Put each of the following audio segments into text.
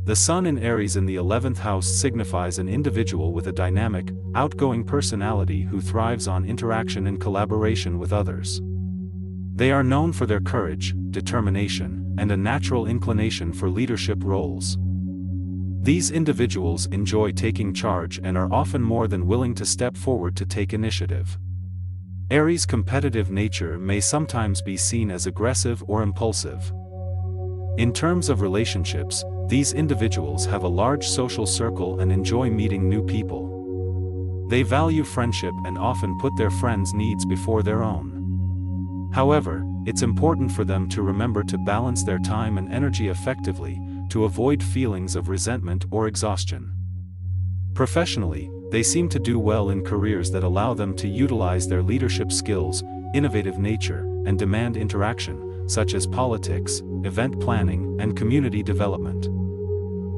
The Sun in Aries in the 11th house signifies an individual with a dynamic, outgoing personality who thrives on interaction and collaboration with others. They are known for their courage, determination, and a natural inclination for leadership roles. These individuals enjoy taking charge and are often more than willing to step forward to take initiative. Aries' competitive nature may sometimes be seen as aggressive or impulsive. In terms of relationships, these individuals have a large social circle and enjoy meeting new people. They value friendship and often put their friends' needs before their own. However, it's important for them to remember to balance their time and energy effectively, to avoid feelings of resentment or exhaustion. Professionally, they seem to do well in careers that allow them to utilize their leadership skills, innovative nature, and demand interaction, such as politics, event planning, and community development.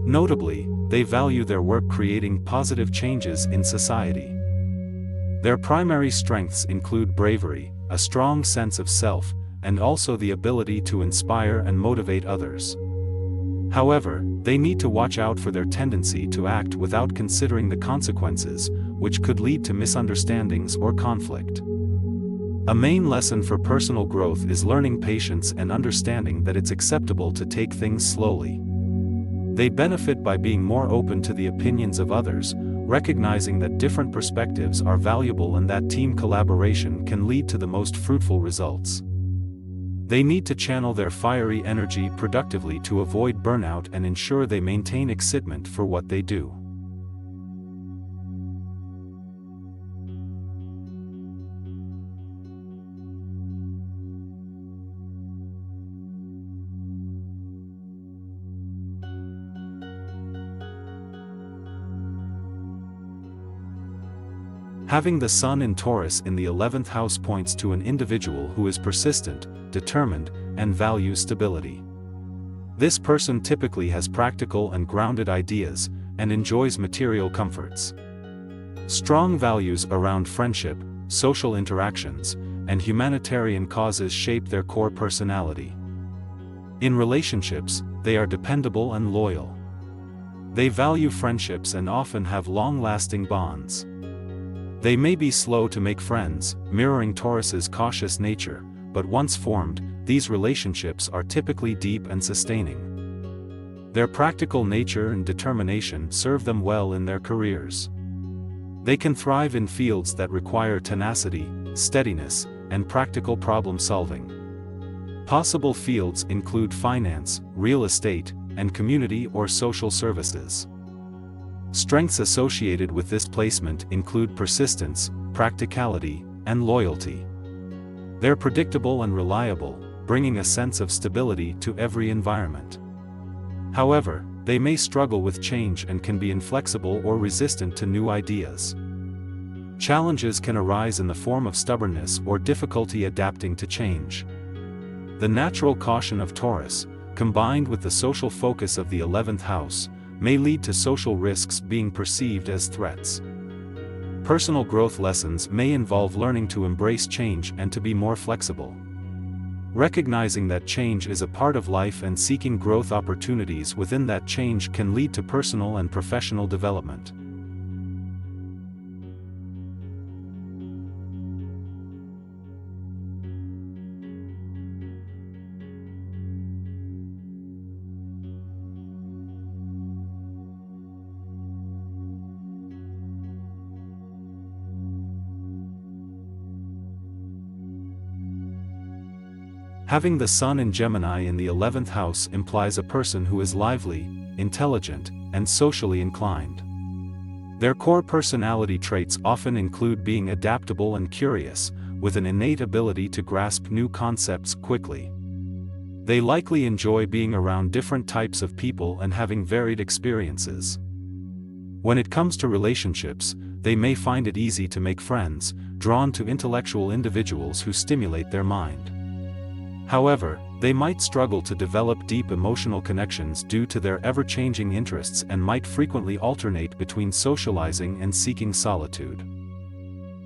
Notably, they value their work creating positive changes in society. Their primary strengths include bravery, a strong sense of self, and also the ability to inspire and motivate others. However, they need to watch out for their tendency to act without considering the consequences, which could lead to misunderstandings or conflict. A main lesson for personal growth is learning patience and understanding that it's acceptable to take things slowly. They benefit by being more open to the opinions of others, recognizing that different perspectives are valuable and that team collaboration can lead to the most fruitful results. They need to channel their fiery energy productively to avoid burnout and ensure they maintain excitement for what they do. Having the Sun in Taurus in the 11th house points to an individual who is persistent, determined, and values stability. This person typically has practical and grounded ideas, and enjoys material comforts. Strong values around friendship, social interactions, and humanitarian causes shape their core personality. In relationships, they are dependable and loyal. They value friendships and often have long-lasting bonds. They may be slow to make friends, mirroring Taurus's cautious nature, but once formed, these relationships are typically deep and sustaining. Their practical nature and determination serve them well in their careers. They can thrive in fields that require tenacity, steadiness, and practical problem-solving. Possible fields include finance, real estate, and community or social services. Strengths associated with this placement include persistence, practicality, and loyalty. They're predictable and reliable, bringing a sense of stability to every environment. However, they may struggle with change and can be inflexible or resistant to new ideas. Challenges can arise in the form of stubbornness or difficulty adapting to change. The natural caution of Taurus, combined with the social focus of the 11th house, may lead to social risks being perceived as threats. Personal growth lessons may involve learning to embrace change and to be more flexible. Recognizing that change is a part of life and seeking growth opportunities within that change can lead to personal and professional development. Having the Sun in Gemini in the 11th house implies a person who is lively, intelligent, and socially inclined. Their core personality traits often include being adaptable and curious, with an innate ability to grasp new concepts quickly. They likely enjoy being around different types of people and having varied experiences. When it comes to relationships, they may find it easy to make friends, drawn to intellectual individuals who stimulate their mind. However, they might struggle to develop deep emotional connections due to their ever-changing interests and might frequently alternate between socializing and seeking solitude.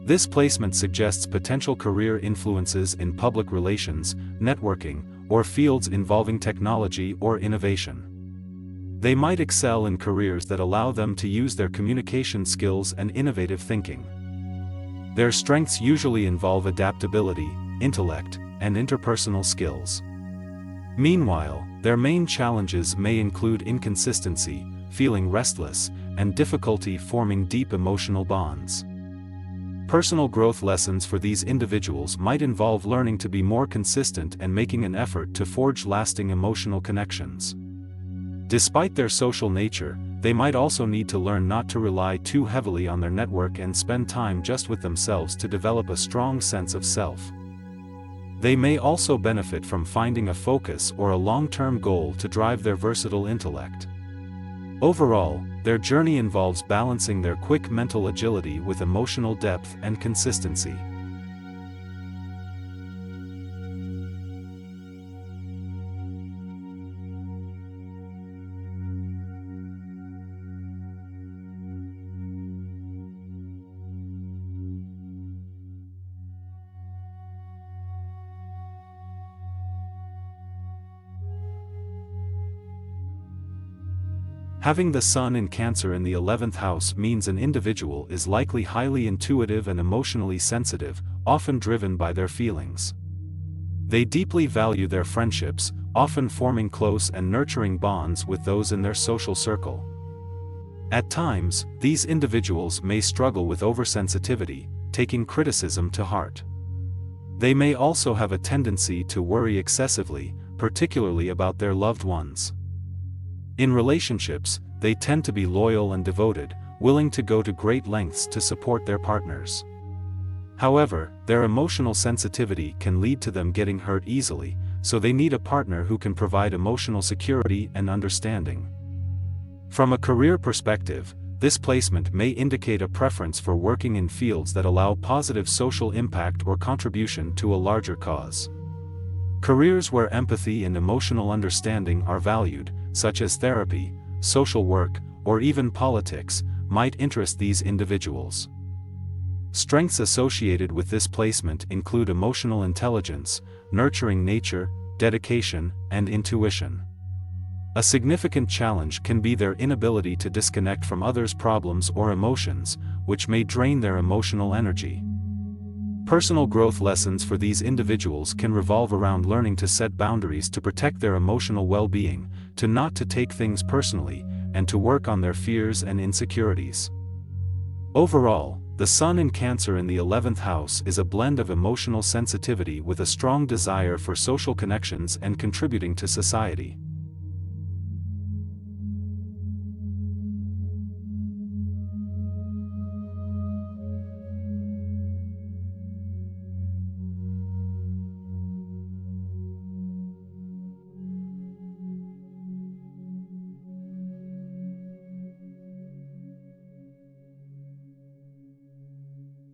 This placement suggests potential career influences in public relations, networking, or fields involving technology or innovation. They might excel in careers that allow them to use their communication skills and innovative thinking. Their strengths usually involve adaptability, intellect, and interpersonal skills. Meanwhile, their main challenges may include inconsistency, feeling restless, and difficulty forming deep emotional bonds. Personal growth lessons for these individuals might involve learning to be more consistent and making an effort to forge lasting emotional connections. Despite their social nature, they might also need to learn not to rely too heavily on their network and spend time just with themselves to develop a strong sense of self. They may also benefit from finding a focus or a long-term goal to drive their versatile intellect. Overall, their journey involves balancing their quick mental agility with emotional depth and consistency. Having the Sun in Cancer in the 11th house means an individual is likely highly intuitive and emotionally sensitive, often driven by their feelings. They deeply value their friendships, often forming close and nurturing bonds with those in their social circle. At times, these individuals may struggle with oversensitivity, taking criticism to heart. They may also have a tendency to worry excessively, particularly about their loved ones. In relationships, they tend to be loyal and devoted, willing to go to great lengths to support their partners. However, their emotional sensitivity can lead to them getting hurt easily, so they need a partner who can provide emotional security and understanding. From a career perspective, this placement may indicate a preference for working in fields that allow positive social impact or contribution to a larger cause. Careers where empathy and emotional understanding are valued, such as therapy, social work, or even politics, might interest these individuals. Strengths associated with this placement include emotional intelligence, nurturing nature, dedication, and intuition. A significant challenge can be their inability to disconnect from others' problems or emotions, which may drain their emotional energy. Personal growth lessons for these individuals can revolve around learning to set boundaries to protect their emotional well-being, to not to take things personally, and to work on their fears and insecurities. Overall, the Sun in Cancer in the 11th house is a blend of emotional sensitivity with a strong desire for social connections and contributing to society.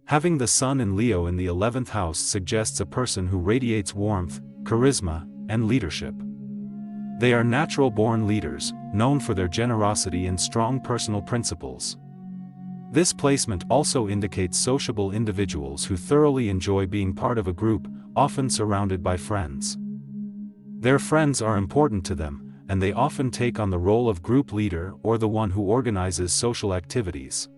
Having the Sun in Leo in the 11th house suggests a person who radiates warmth, charisma, and leadership. They are natural-born leaders, known for their generosity and strong personal principles. This placement also indicates sociable individuals who thoroughly enjoy being part of a group, often surrounded by friends. Their friends are important to them, and they often take on the role of group leader or the one who organizes social activities.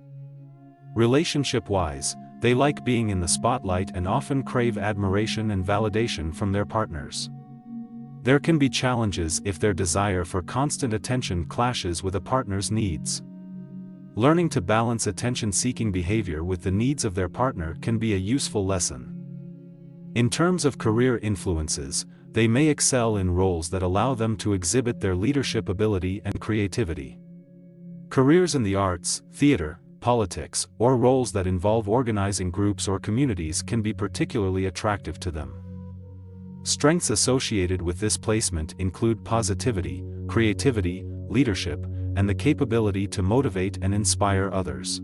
Relationship-wise, they like being in the spotlight and often crave admiration and validation from their partners. There can be challenges if their desire for constant attention clashes with a partner's needs. Learning to balance attention-seeking behavior with the needs of their partner can be a useful lesson. In terms of career influences, they may excel in roles that allow them to exhibit their leadership ability and creativity. Careers in the arts, theater, politics, or roles that involve organizing groups or communities can be particularly attractive to them. Strengths associated with this placement include positivity, creativity, leadership, and the capability to motivate and inspire others.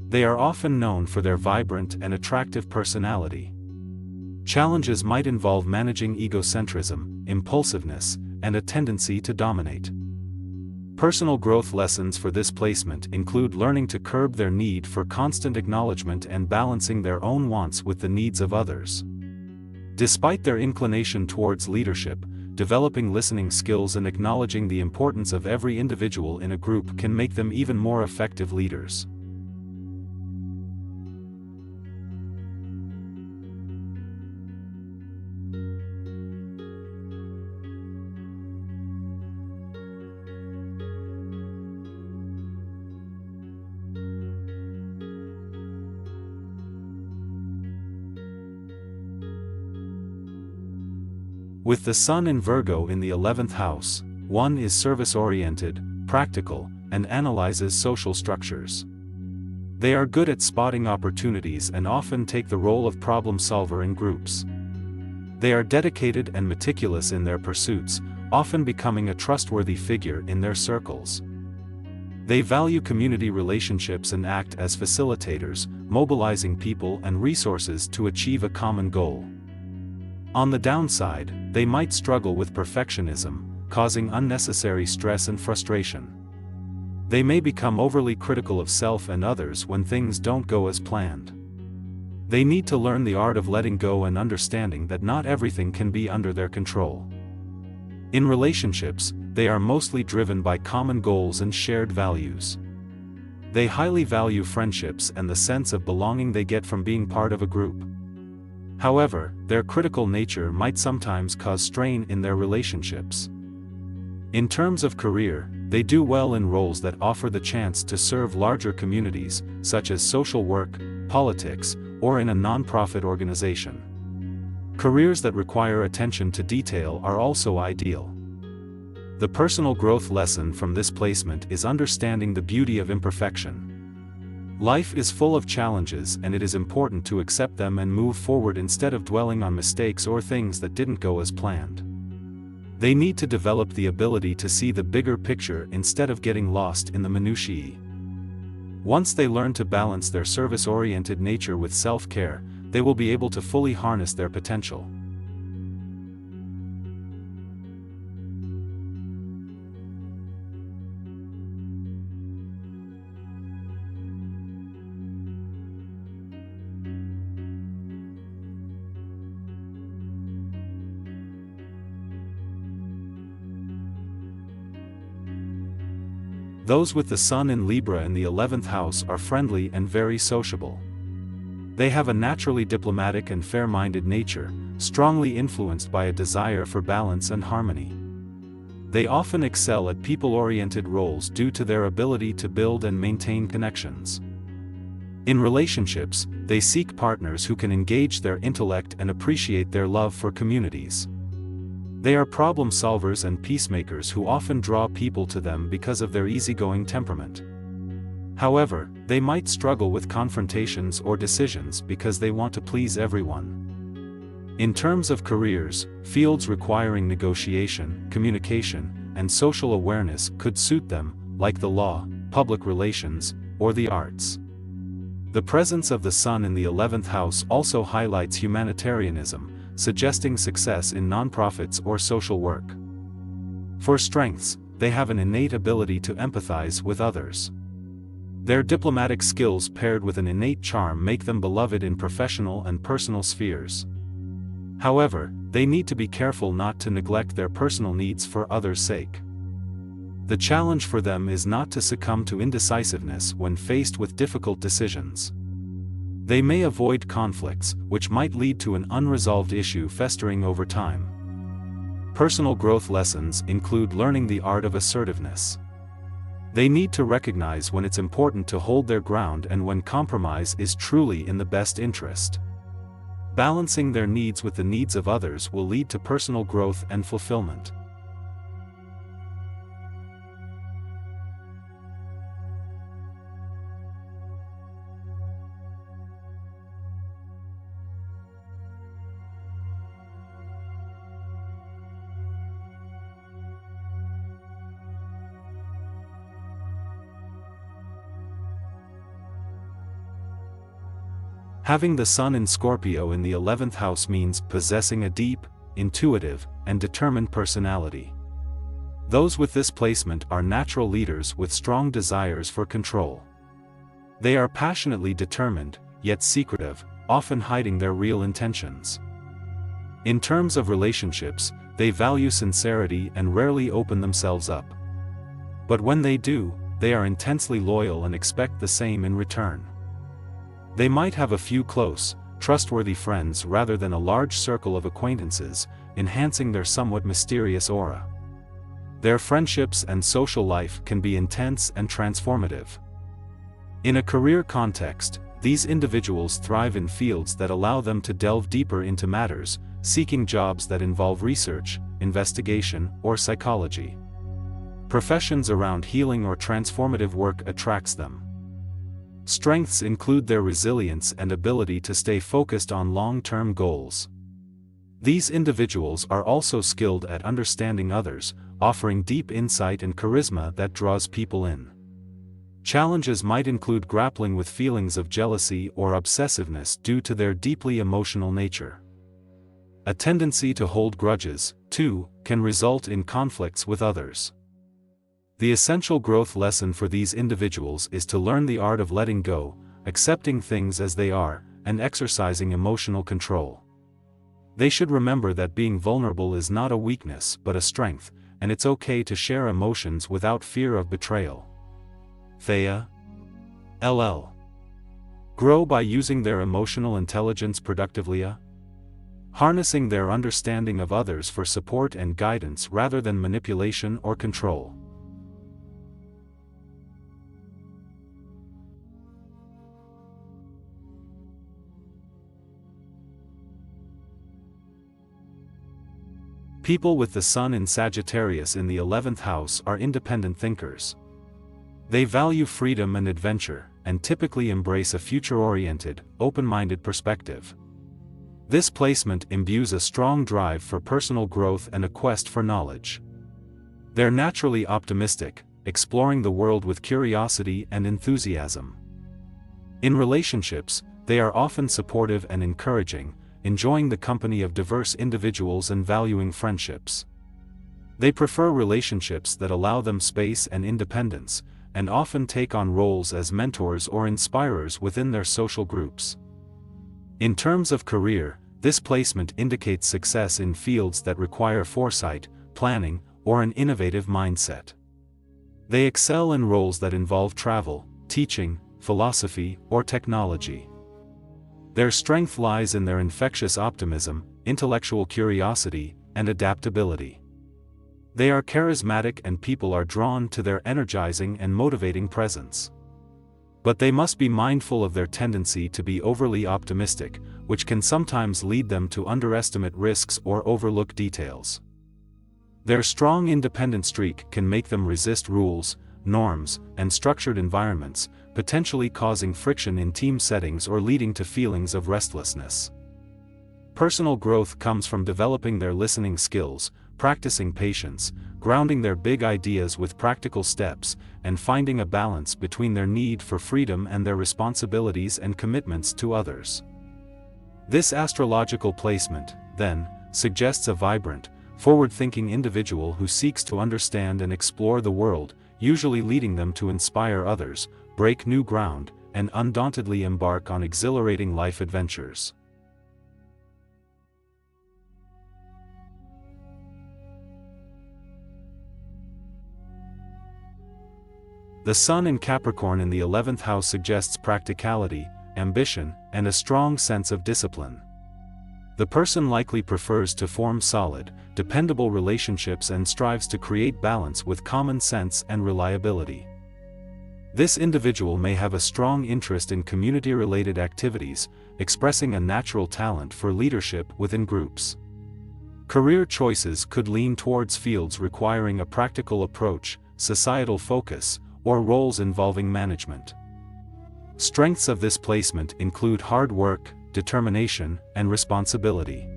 They are often known for their vibrant and attractive personality. Challenges might involve managing egocentrism, impulsiveness, and a tendency to dominate. Personal growth lessons for this placement include learning to curb their need for constant acknowledgement and balancing their own wants with the needs of others. Despite their inclination towards leadership, developing listening skills and acknowledging the importance of every individual in a group can make them even more effective leaders. With the Sun in Virgo in the 11th house, one is service-oriented, practical, and analyzes social structures. They are good at spotting opportunities and often take the role of problem solver in groups. They are dedicated and meticulous in their pursuits, often becoming a trustworthy figure in their circles. They value community relationships and act as facilitators, mobilizing people and resources to achieve a common goal. On the downside, they might struggle with perfectionism, causing unnecessary stress and frustration. They may become overly critical of self and others when things don't go as planned. They need to learn the art of letting go and understanding that not everything can be under their control. In relationships, they are mostly driven by common goals and shared values. They highly value friendships and the sense of belonging they get from being part of a group. However, their critical nature might sometimes cause strain in their relationships. In terms of career, they do well in roles that offer the chance to serve larger communities, such as social work, politics, or in a non-profit organization. Careers that require attention to detail are also ideal. The personal growth lesson from this placement is understanding the beauty of imperfection. Life is full of challenges, and it is important to accept them and move forward instead of dwelling on mistakes or things that didn't go as planned. They need to develop the ability to see the bigger picture instead of getting lost in the minutiae. Once they learn to balance their service-oriented nature with self-care, they will be able to fully harness their potential. Those with the Sun in Libra in the 11th house are friendly and very sociable. They have a naturally diplomatic and fair-minded nature, strongly influenced by a desire for balance and harmony. They often excel at people-oriented roles due to their ability to build and maintain connections. In relationships, they seek partners who can engage their intellect and appreciate their love for communities. They are problem solvers and peacemakers who often draw people to them because of their easygoing temperament. However, they might struggle with confrontations or decisions because they want to please everyone. In terms of careers, fields requiring negotiation, communication, and social awareness could suit them, like the law, public relations, or the arts. The presence of the Sun in the 11th house also highlights humanitarianism, suggesting success in nonprofits or social work. For strengths, they have an innate ability to empathize with others. Their diplomatic skills paired with an innate charm make them beloved in professional and personal spheres. However, they need to be careful not to neglect their personal needs for others' sake. The challenge for them is not to succumb to indecisiveness when faced with difficult decisions. They may avoid conflicts, which might lead to an unresolved issue festering over time. Personal growth lessons include learning the art of assertiveness. They need to recognize when it's important to hold their ground and when compromise is truly in the best interest. Balancing their needs with the needs of others will lead to personal growth and fulfillment. Having the Sun in Scorpio in the 11th house means possessing a deep, intuitive, and determined personality. Those with this placement are natural leaders with strong desires for control. They are passionately determined, yet secretive, often hiding their real intentions. In terms of relationships, they value sincerity and rarely open themselves up. But when they do, they are intensely loyal and expect the same in return. They might have a few close, trustworthy friends rather than a large circle of acquaintances, enhancing their somewhat mysterious aura. Their friendships and social life can be intense and transformative. In a career context, these individuals thrive in fields that allow them to delve deeper into matters, seeking jobs that involve research, investigation, or psychology. Professions around healing or transformative work attracts them. Strengths include their resilience and ability to stay focused on long-term goals. These individuals are also skilled at understanding others, offering deep insight and charisma that draws people in. Challenges might include grappling with feelings of jealousy or obsessiveness due to their deeply emotional nature. A tendency to hold grudges, too, can result in conflicts with others. The essential growth lesson for these individuals is to learn the art of letting go, accepting things as they are, and exercising emotional control. They should remember that being vulnerable is not a weakness but a strength, and it's okay to share emotions without fear of betrayal. Thea. LL. Grow by using their emotional intelligence productively. Harnessing their understanding of others for support and guidance rather than manipulation or control. People with the Sun in Sagittarius in the 11th house are independent thinkers. They value freedom and adventure, and typically embrace a future-oriented, open-minded perspective. This placement imbues a strong drive for personal growth and a quest for knowledge. They're naturally optimistic, exploring the world with curiosity and enthusiasm. In relationships, they are often supportive and encouraging, enjoying the company of diverse individuals and valuing friendships. They prefer relationships that allow them space and independence, and often take on roles as mentors or inspirers within their social groups. In terms of career, this placement indicates success in fields that require foresight, planning, or an innovative mindset. They excel in roles that involve travel, teaching, philosophy, or technology. Their strength lies in their infectious optimism, intellectual curiosity, and adaptability. They are charismatic and people are drawn to their energizing and motivating presence. But they must be mindful of their tendency to be overly optimistic, which can sometimes lead them to underestimate risks or overlook details. Their strong independent streak can make them resist rules, norms, and structured environments, potentially causing friction in team settings or leading to feelings of restlessness. Personal growth comes from developing their listening skills, practicing patience, grounding their big ideas with practical steps, and finding a balance between their need for freedom and their responsibilities and commitments to others. This astrological placement, then, suggests a vibrant, forward-thinking individual who seeks to understand and explore the world, usually leading them to inspire others, break new ground, and undauntedly embark on exhilarating life adventures. The Sun in Capricorn in the 11th house suggests practicality, ambition, and a strong sense of discipline. The person likely prefers to form solid, dependable relationships and strives to create balance with common sense and reliability. This individual may have a strong interest in community-related activities, expressing a natural talent for leadership within groups. Career choices could lean towards fields requiring a practical approach, societal focus, or roles involving management. Strengths of this placement include hard work, determination, and responsibility.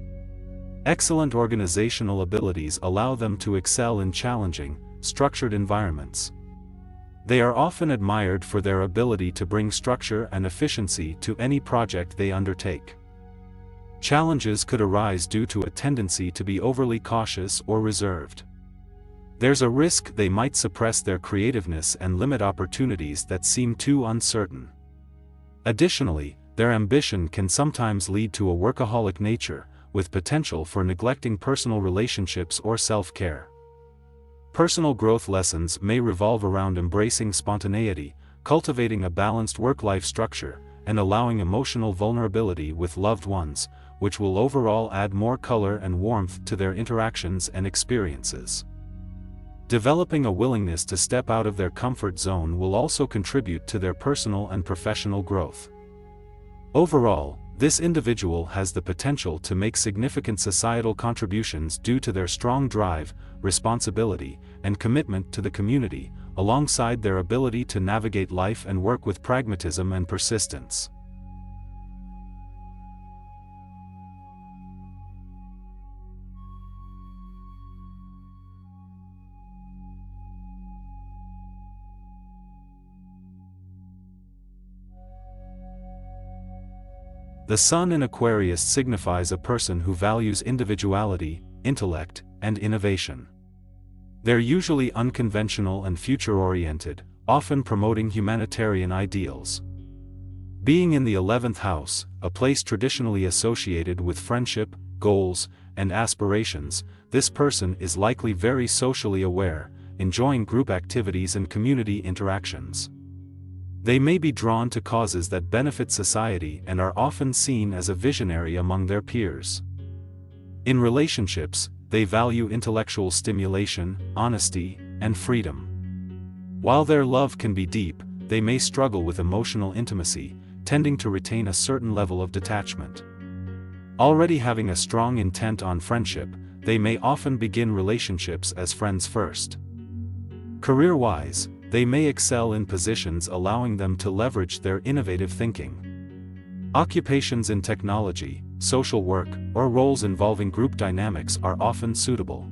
Excellent organizational abilities allow them to excel in challenging, structured environments. They are often admired for their ability to bring structure and efficiency to any project they undertake. Challenges could arise due to a tendency to be overly cautious or reserved. There's a risk they might suppress their creativeness and limit opportunities that seem too uncertain. Additionally, their ambition can sometimes lead to a workaholic nature, with potential for neglecting personal relationships or self-care. Personal growth lessons may revolve around embracing spontaneity, cultivating a balanced work-life structure, and allowing emotional vulnerability with loved ones, which will overall add more color and warmth to their interactions and experiences. Developing a willingness to step out of their comfort zone will also contribute to their personal and professional growth. Overall, this individual has the potential to make significant societal contributions due to their strong drive, responsibility, and commitment to the community, alongside their ability to navigate life and work with pragmatism and persistence. The Sun in Aquarius signifies a person who values individuality, intellect, and innovation. They're usually unconventional and future-oriented, often promoting humanitarian ideals. Being in the 11th house, a place traditionally associated with friendship, goals, and aspirations, this person is likely very socially aware, enjoying group activities and community interactions. They may be drawn to causes that benefit society and are often seen as a visionary among their peers. In relationships, they value intellectual stimulation, honesty, and freedom. While their love can be deep, they may struggle with emotional intimacy, tending to retain a certain level of detachment. Already having a strong intent on friendship, they may often begin relationships as friends first. Career-wise, they may excel in positions allowing them to leverage their innovative thinking. Occupations in technology, social work, or roles involving group dynamics are often suitable.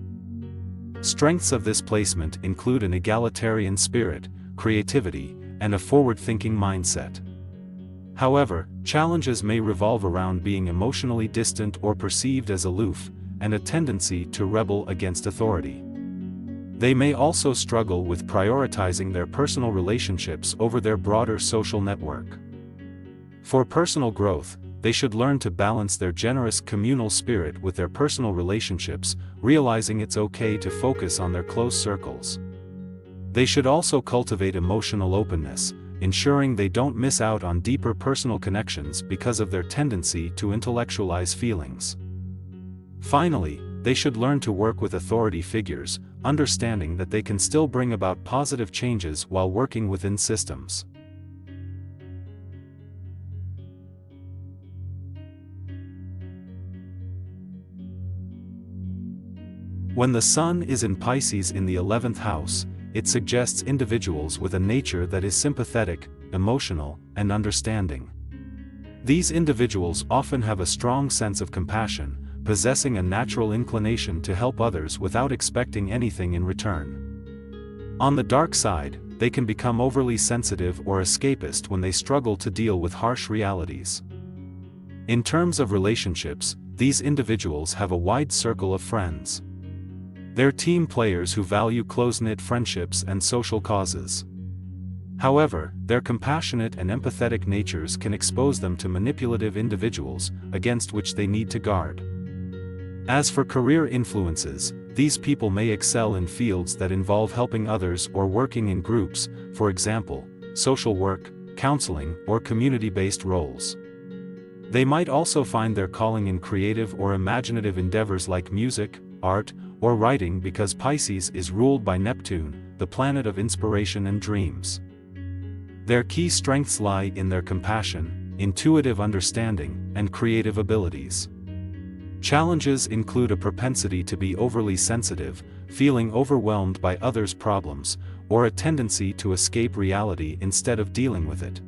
Strengths of this placement include an egalitarian spirit, creativity, and a forward-thinking mindset. However, challenges may revolve around being emotionally distant or perceived as aloof, and a tendency to rebel against authority. They may also struggle with prioritizing their personal relationships over their broader social network. For personal growth, they should learn to balance their generous communal spirit with their personal relationships, realizing it's okay to focus on their close circles. They should also cultivate emotional openness, ensuring they don't miss out on deeper personal connections because of their tendency to intellectualize feelings. Finally, they should learn to work with authority figures, understanding that they can still bring about positive changes while working within systems. When the Sun is in Pisces in the 11th house, it suggests individuals with a nature that is sympathetic, emotional, and understanding. These individuals often have a strong sense of compassion, possessing a natural inclination to help others without expecting anything in return. On the dark side, they can become overly sensitive or escapist when they struggle to deal with harsh realities. In terms of relationships, these individuals have a wide circle of friends. They're team players who value close-knit friendships and social causes. However, their compassionate and empathetic natures can expose them to manipulative individuals, against which they need to guard. As for career influences, these people may excel in fields that involve helping others or working in groups, for example, social work, counseling, or community-based roles. They might also find their calling in creative or imaginative endeavors like music, art, or writing because Pisces is ruled by Neptune, the planet of inspiration and dreams. Their key strengths lie in their compassion, intuitive understanding, and creative abilities. Challenges include a propensity to be overly sensitive, feeling overwhelmed by others' problems, or a tendency to escape reality instead of dealing with it.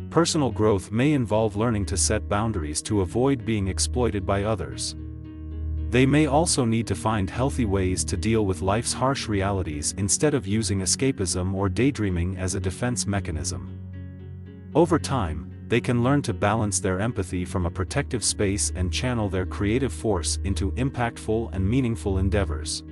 Personal growth may involve learning to set boundaries to avoid being exploited by others. They may also need to find healthy ways to deal with life's harsh realities instead of using escapism or daydreaming as a defense mechanism. Over time, they can learn to balance their empathy from a protective space and channel their creative force into impactful and meaningful endeavors.